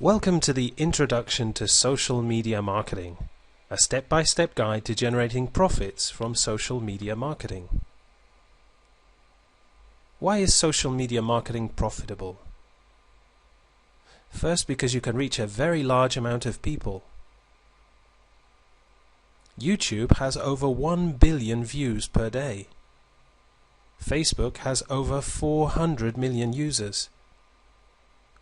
Welcome to the Introduction to Social Media Marketing, a step-by-step guide to generating profits from social media marketing. Why is social media marketing profitable? First, because you can reach a very large amount of people. YouTube has over 1 billion views per day. Facebook has over 400 million users.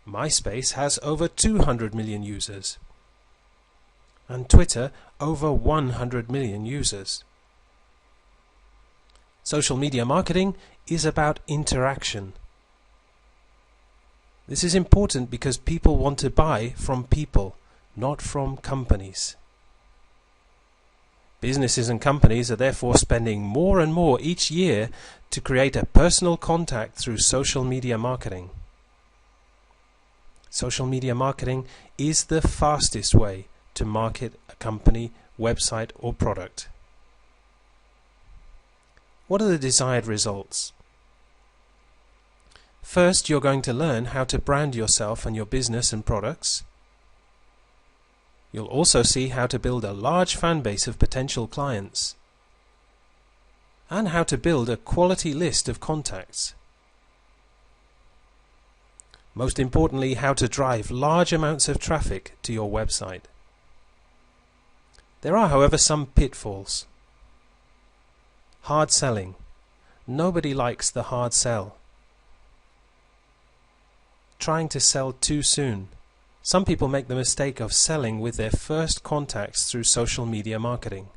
MySpace has over 200 million users, and Twitter over 100 million users. Social media marketing is about interaction. This is important because people want to buy from people, not from companies. Businesses and companies are therefore spending more and more each year to create a personal contact through social media marketing. Social media marketing is the fastest way to market a company, website, or product. What are the desired results? First, you're going to learn how to brand yourself and your business and products. You'll also see how to build a large fan base of potential clients, and how to build a quality list of contacts. Most importantly, how to drive large amounts of traffic to your website. There are, however, some pitfalls. Hard selling. Nobody likes the hard sell. Trying to sell too soon. Some people make the mistake of selling with their first contacts through social media marketing.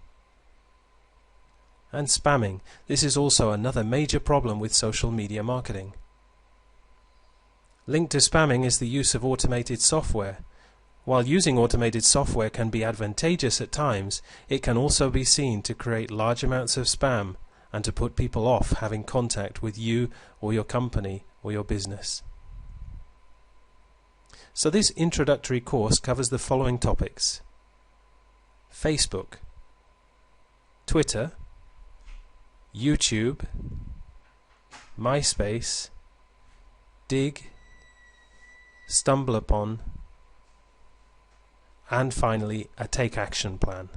And spamming. This is also another major problem with social media marketing. Linked to spamming is the use of automated software. While using automated software can be advantageous at times, it can also be seen to create large amounts of spam and to put people off having contact with you or your company or your business. So this introductory course covers the following topics: Facebook, Twitter, YouTube, MySpace, Dig, StumbleUpon, and finally a take action plan.